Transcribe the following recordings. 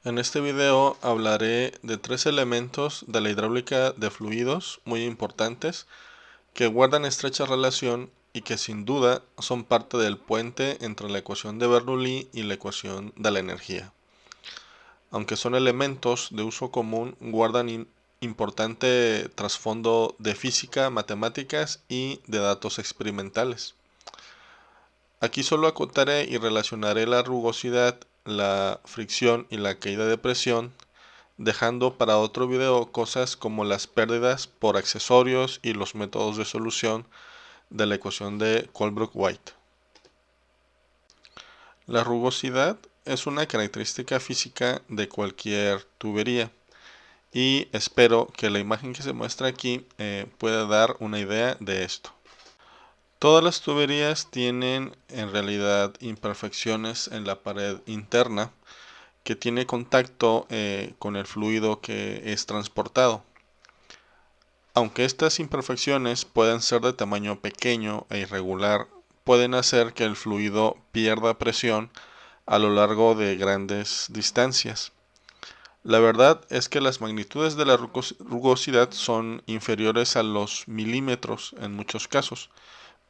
En este video hablaré de tres elementos de la hidráulica de fluidos muy importantes que guardan estrecha relación y que sin duda son parte del puente entre la ecuación de Bernoulli y la ecuación de la energía. Aunque son elementos de uso común, guardan importante trasfondo de física, matemáticas y de datos experimentales. Aquí solo acotaré y relacionaré la rugosidad, la fricción y la caída de presión, dejando para otro video cosas como las pérdidas por accesorios y los métodos de solución de la ecuación de Colebrook-White. La rugosidad es una característica física de cualquier tubería y espero que la imagen que se muestra aquí pueda dar una idea de esto. Todas las tuberías tienen en realidad imperfecciones en la pared interna que tiene contacto con el fluido que es transportado. Aunque estas imperfecciones puedan ser de tamaño pequeño e irregular, pueden hacer que el fluido pierda presión a lo largo de grandes distancias. La verdad es que las magnitudes de la rugosidad son inferiores a los milímetros en muchos casos,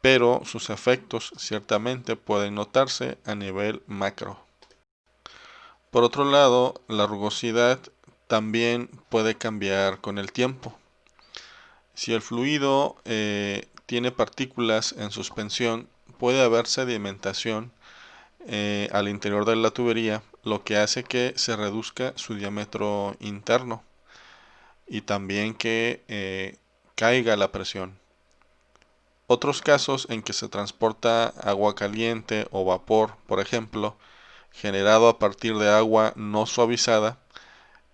pero sus efectos ciertamente pueden notarse a nivel macro. Por otro lado, la rugosidad también puede cambiar con el tiempo. Si el fluido tiene partículas en suspensión, puede haber sedimentación al interior de la tubería, lo que hace que se reduzca su diámetro interno y también que caiga la presión. Otros casos en que se transporta agua caliente o vapor, por ejemplo, generado a partir de agua no suavizada,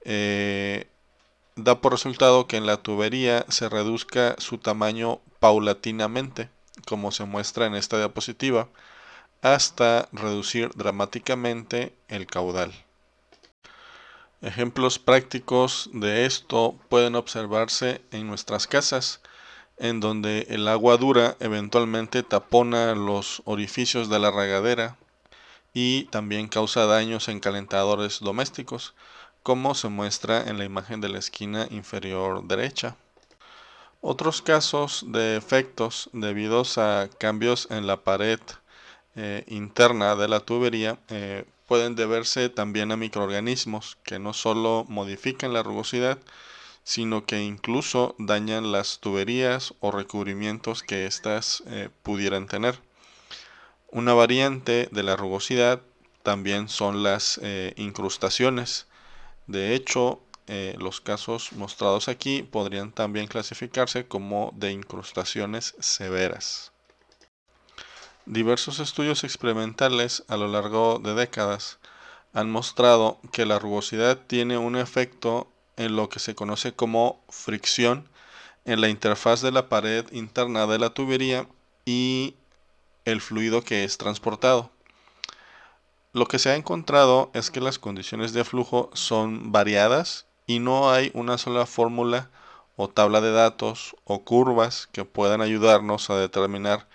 da por resultado que en la tubería se reduzca su tamaño paulatinamente, como se muestra en esta diapositiva, hasta reducir dramáticamente el caudal. Ejemplos prácticos de esto pueden observarse en nuestras casas, en donde el agua dura eventualmente tapona los orificios de la regadera y también causa daños en calentadores domésticos, como se muestra en la imagen de la esquina inferior derecha. Otros casos de efectos debidos a cambios en la pared interna de la tubería pueden deberse también a microorganismos que no solo modifican la rugosidad, sino que incluso dañan las tuberías o recubrimientos que éstas pudieran tener. Una variante de la rugosidad también son las incrustaciones. De hecho, los casos mostrados aquí podrían también clasificarse como de incrustaciones severas. Diversos estudios experimentales a lo largo de décadas han mostrado que la rugosidad tiene un efecto en lo que se conoce como fricción en la interfaz de la pared interna de la tubería y el fluido que es transportado. Lo que se ha encontrado es que las condiciones de flujo son variadas y no hay una sola fórmula o tabla de datos o curvas que puedan ayudarnos a determinar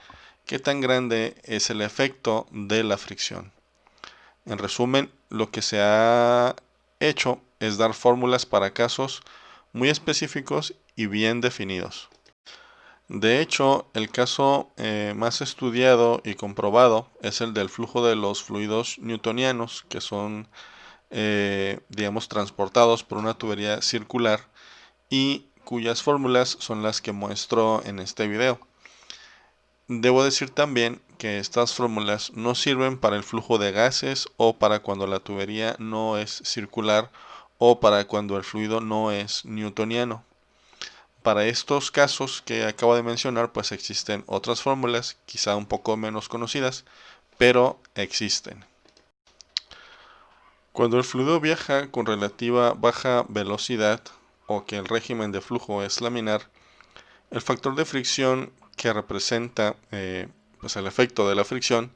qué tan grande es el efecto de la fricción. En resumen, lo que se ha hecho es dar fórmulas para casos muy específicos y bien definidos. De hecho, el caso más estudiado y comprobado es el del flujo de los fluidos newtonianos, que son, digamos, transportados por una tubería circular y cuyas fórmulas son las que muestro en este video. Debo decir también que estas fórmulas no sirven para el flujo de gases o para cuando la tubería no es circular o para cuando el fluido no es newtoniano. Para estos casos que acabo de mencionar, pues existen otras fórmulas, quizá un poco menos conocidas, pero existen. Cuando el fluido viaja con relativa baja velocidad o que el régimen de flujo es laminar, el factor de fricción que representa pues el efecto de la fricción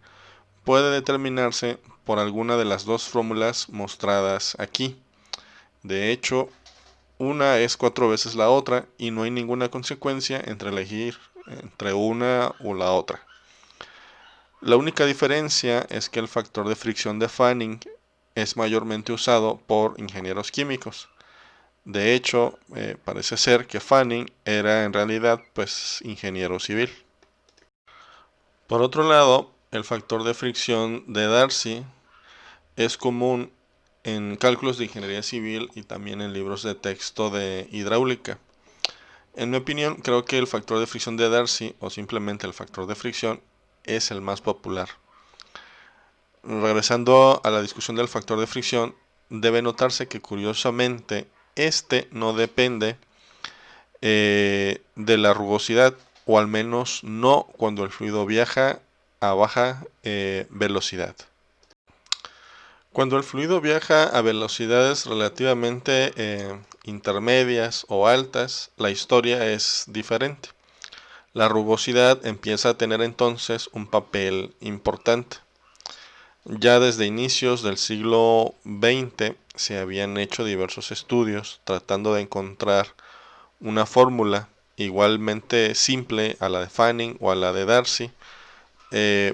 puede determinarse por alguna de las dos fórmulas mostradas aquí. De hecho, una es 4 veces la otra y no hay ninguna consecuencia entre elegir entre una o la otra. La única diferencia es que el factor de fricción de Fanning es mayormente usado por ingenieros químicos. De hecho, parece ser que Fanning era en realidad pues ingeniero civil. Por otro lado, el factor de fricción de Darcy es común en cálculos de ingeniería civil y también en libros de texto de hidráulica. En mi opinión, creo que el factor de fricción de Darcy, o simplemente el factor de fricción, es el más popular. Regresando a la discusión del factor de fricción, debe notarse que curiosamente este no depende de la rugosidad, o al menos no cuando el fluido viaja a baja velocidad. Cuando el fluido viaja a velocidades relativamente intermedias o altas, la historia es diferente. La rugosidad empieza a tener entonces un papel importante. Ya desde inicios del siglo XX se habían hecho diversos estudios tratando de encontrar una fórmula igualmente simple a la de Fanning o a la de Darcy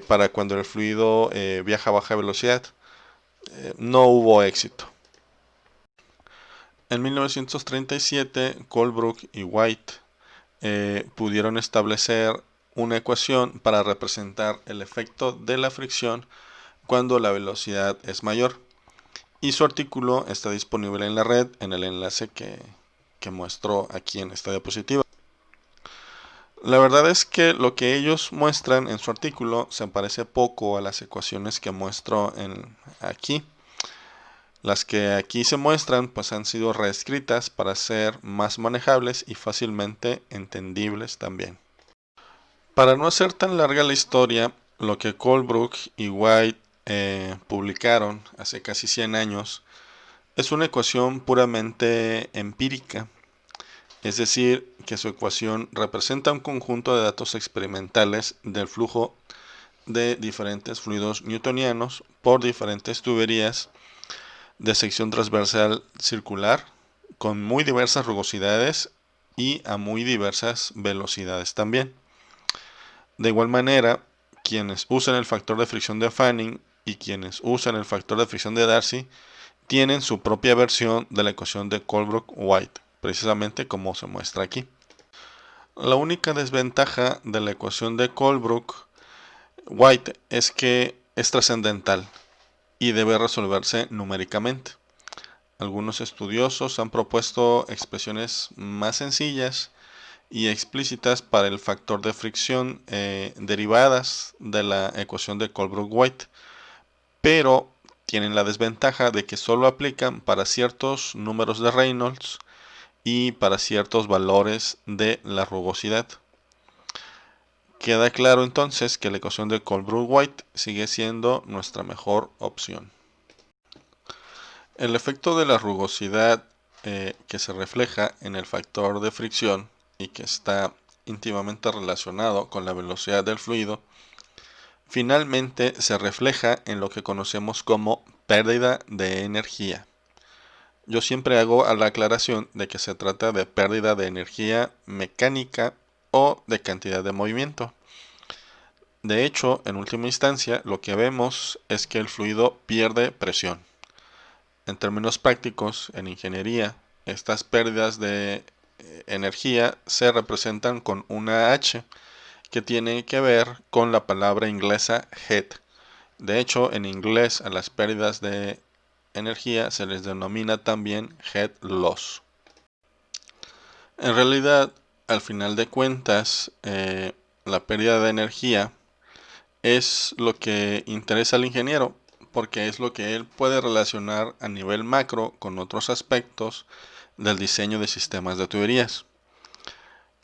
para cuando el fluido viaja a baja velocidad. No hubo éxito. En 1937, Colebrook y White pudieron establecer una ecuación para representar el efecto de la fricción cuando la velocidad es mayor. Y su artículo está disponible en la red en el enlace que muestro aquí en esta diapositiva. La verdad es que lo que ellos muestran en su artículo se parece poco a las ecuaciones que muestro aquí. Las que aquí se muestran pues han sido reescritas para ser más manejables y fácilmente entendibles también. Para no hacer tan larga la historia, lo que Colebrook y White publicaron hace casi 100 años es una ecuación puramente empírica, es decir, que su ecuación representa un conjunto de datos experimentales del flujo de diferentes fluidos newtonianos por diferentes tuberías de sección transversal circular con muy diversas rugosidades y a muy diversas velocidades también. De igual manera, quienes usan el factor de fricción de Fanning y quienes usan el factor de fricción de Darcy tienen su propia versión de la ecuación de Colebrook-White, precisamente como se muestra aquí. La única desventaja de la ecuación de Colebrook-White es que es trascendental y debe resolverse numéricamente. Algunos estudiosos han propuesto expresiones más sencillas y explícitas para el factor de fricción derivadas de la ecuación de Colebrook-White, pero tienen la desventaja de que solo aplican para ciertos números de Reynolds y para ciertos valores de la rugosidad. Queda claro entonces que la ecuación de Colebrook-White sigue siendo nuestra mejor opción. El efecto de la rugosidad que se refleja en el factor de fricción y que está íntimamente relacionado con la velocidad del fluido, finalmente se refleja en lo que conocemos como pérdida de energía. Yo siempre hago la aclaración de que se trata de pérdida de energía mecánica o de cantidad de movimiento. De hecho, en última instancia, lo que vemos es que el fluido pierde presión. En términos prácticos, en ingeniería, estas pérdidas de energía se representan con una H que tiene que ver con la palabra inglesa head. De hecho, en inglés a las pérdidas de energía se les denomina también head loss. En realidad, al final de cuentas, la pérdida de energía es lo que interesa al ingeniero, porque es lo que él puede relacionar a nivel macro con otros aspectos del diseño de sistemas de tuberías.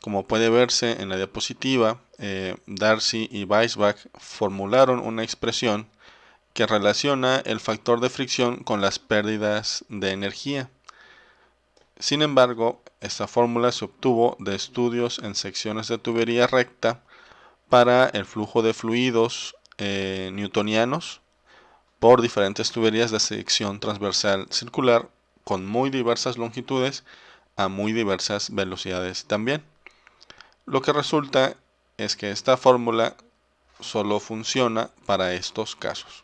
Como puede verse en la diapositiva, Darcy y Weisbach formularon una expresión que relaciona el factor de fricción con las pérdidas de energía. Sin embargo, esta fórmula se obtuvo de estudios en secciones de tubería recta para el flujo de fluidos newtonianos por diferentes tuberías de sección transversal circular con muy diversas longitudes a muy diversas velocidades también. Lo que resulta es que esta fórmula solo funciona para estos casos.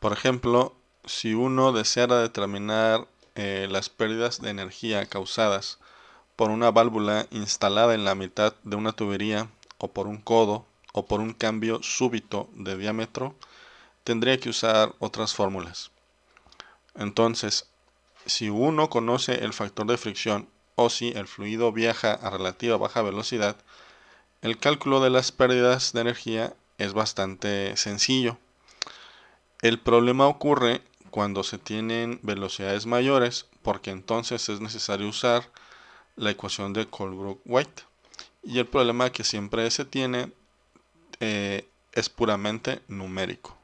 Por ejemplo, si uno deseara determinar las pérdidas de energía causadas por una válvula instalada en la mitad de una tubería, o por un codo, o por un cambio súbito de diámetro, tendría que usar otras fórmulas. Entonces, si uno conoce el factor de fricción o si el fluido viaja a relativa baja velocidad, el cálculo de las pérdidas de energía es bastante sencillo. El problema ocurre cuando se tienen velocidades mayores, porque entonces es necesario usar la ecuación de Colebrook-White. Y el problema que siempre se tiene es puramente numérico.